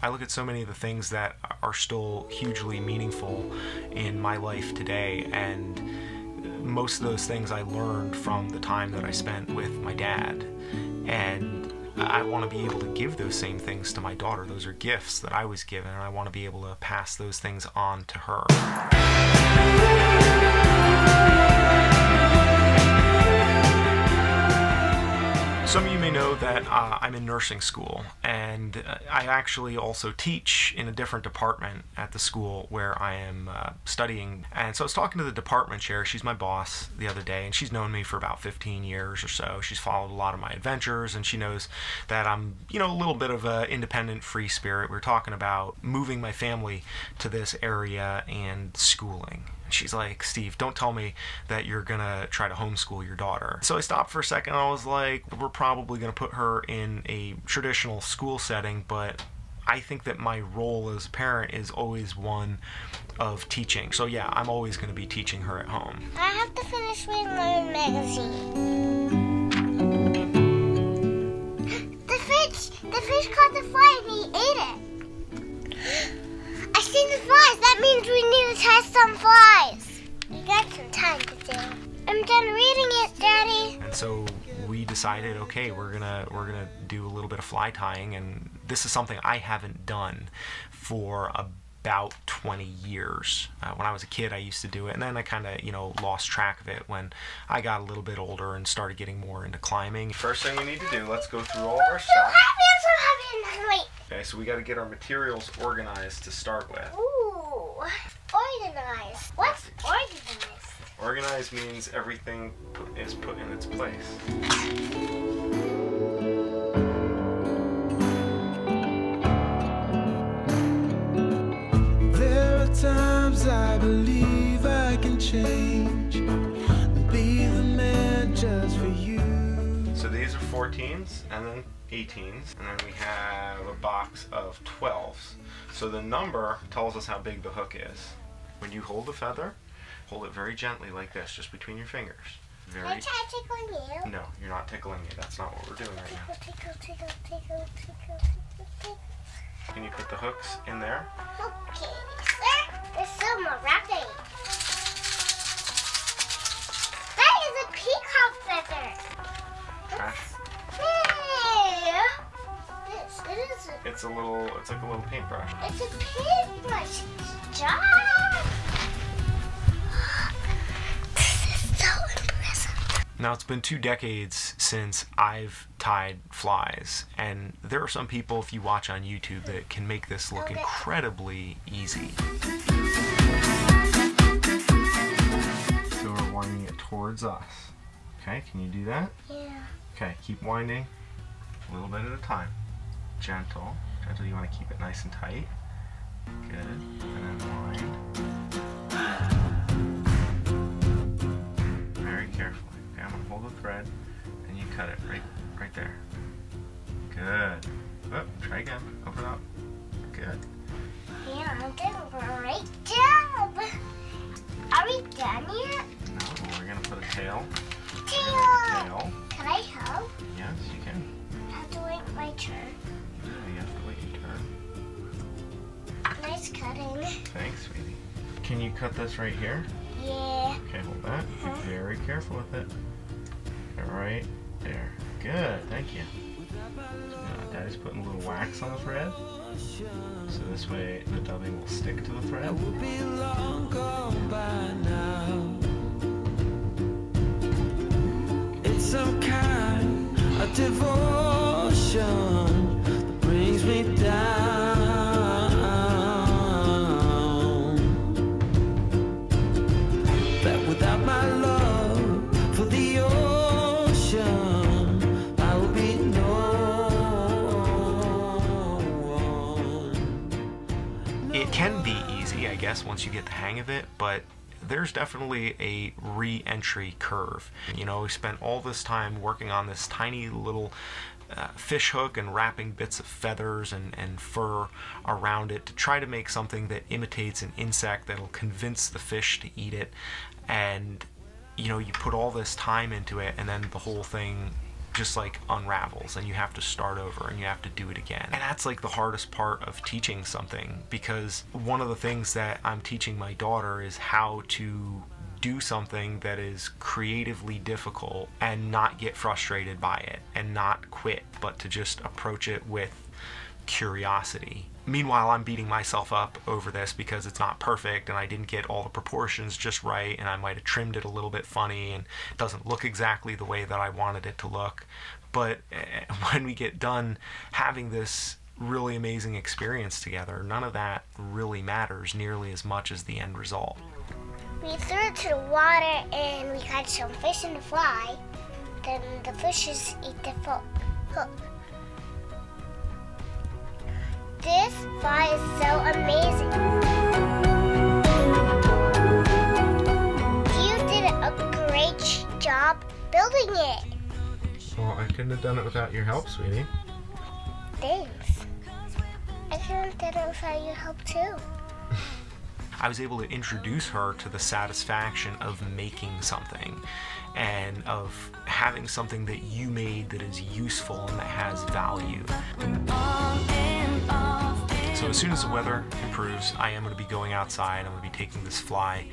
I look at so many of the things that are still hugely meaningful in my life today, and most of those things I learned from the time that I spent with my dad. And I want to be able to give those same things to my daughter. Those are gifts that I was given, and I want to be able to pass those things on to her. Some of you may know that I'm in nursing school, and I actually also teach in a different department at the school where I am studying. And so I was talking to the department chair, she's my boss, the other day, and she's known me for about 15 years or so. She's followed a lot of my adventures, and she knows that I'm, you know, a little bit of an independent free spirit. We were talking about moving my family to this area and schooling. She's like, Steve, don't tell me that you're gonna try to homeschool your daughter. So I stopped for a second. I was like, we're probably gonna put her in a traditional school setting, but I think that my role as a parent is always one of teaching. So yeah, I'm always gonna be teaching her at home. I have to finish reading my magazine. The fish caught the fly and he ate it. I seen the flies. That means we need to test some flies. We got some time to do. I'm done reading it, Daddy. And so we decided, okay, we're gonna do a little bit of fly tying, and this is something I haven't done for about 20 years. When I was a kid, I used to do it, and then I kind of, you know, lost track of it when I got a little bit older and started getting more into climbing. First thing we need to do, let's go through all of our stuff. I'm so happy. Wait. Okay, so we got to get our materials organized to start with. Ooh, organized. What's organized? Organized means everything is put in its place. There are times I believe I can change and be the man just for you. So these are 14s and then 18s, and then we have a box of 12s. So the number tells us how big the hook is. When you hold the feather, hold it very gently like this, just between your fingers. Can I try tickling you? No, you're not tickling me. That's not what we're doing right now. Tickle. Can you put the hooks in there? Okay, sir. There's some more wrapping. That is a peacock feather. Trash. Hey! It's like a little paintbrush. It's a paintbrush. Job. This is so impressive. Now, it's been 2 decades since I've tied flies, and there are some people, if you watch on YouTube, that can make this look incredibly easy. So we're winding it towards us. Okay, can you do that? Yeah. Okay, keep winding a little bit at a time. Gentle. Gentle, you want to keep it nice and tight. Good. And then wind. Very carefully. Okay, I'm going to hold the thread and you cut it right there. Good. Oh, try again. Open up. Good. Yeah, I'm doing a great job. Are we done yet? No, we're going to put a tail. Tail. Can I help? Yes, you can. I have to wait my turn. Yeah, you have to wait your turn. Nice cutting. Thanks, sweetie. Can you cut this right here? Yeah. Okay, hold that. Be very careful with it. Right there. Good, thank you. Daddy's putting a little wax on the thread, so this way the dubbing will stick to the thread. We'll be long gone by now. It's some kind of devotion that brings me down. That without my love for the ocean, I will be no one. It can be easy, I guess, once you get the hang of it, but there's definitely a re-entry curve. You know, we spent all this time working on this tiny little fish hook and wrapping bits of feathers and fur around it to try to make something that imitates an insect that'll convince the fish to eat it. And you know, you put all this time into it, and then the whole thing just like unravels, and you have to start over and you have to do it again. And that's like the hardest part of teaching something, because one of the things that I'm teaching my daughter is how to do something that is creatively difficult and not get frustrated by it and not quit, but to just approach it with curiosity. Meanwhile, I'm beating myself up over this because it's not perfect and I didn't get all the proportions just right, and I might have trimmed it a little bit funny and it doesn't look exactly the way that I wanted it to look. But when we get done having this really amazing experience together, none of that really matters nearly as much as the end result. We threw it to the water and we got some fish in the fly. Then the fishes eat the hook. This fly is so amazing. You did a great job building it. Well, I couldn't have done it without your help, sweetie. Thanks. I couldn't have done it without your help too. I was able to introduce her to the satisfaction of making something and of having something that you made that is useful and that has value. So as soon as the weather improves, I am going to be going outside. I'm going to be taking this fly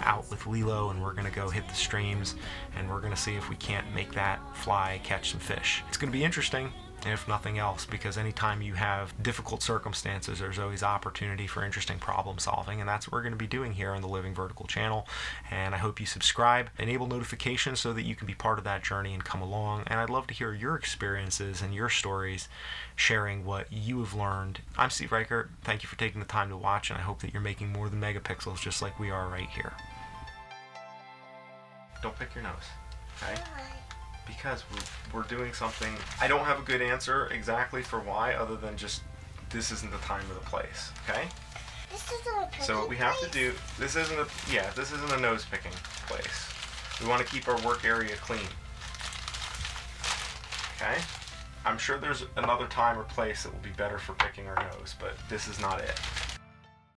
out with Lilo, and we're going to go hit the streams, and we're going to see if we can't make that fly catch some fish. It's going to be interesting, if nothing else, because anytime you have difficult circumstances, there's always opportunity for interesting problem solving, and that's what we're going to be doing here on the Living Vertical channel. And I hope you subscribe, enable notifications so that you can be part of that journey and come along. And I'd love to hear your experiences and your stories, sharing what you have learned. I'm Steve Reichert. Thank you for taking the time to watch, and I hope that you're making more than megapixels just like we are right here. Don't pick your nose, okay? Because we're doing something. I don't have a good answer exactly for why, other than just this isn't the time or the place, okay? This isn't a picking So what we have to do, this isn't a nose picking place. We want to keep our work area clean. Okay? I'm sure there's another time or place that will be better for picking our nose, but this is not it.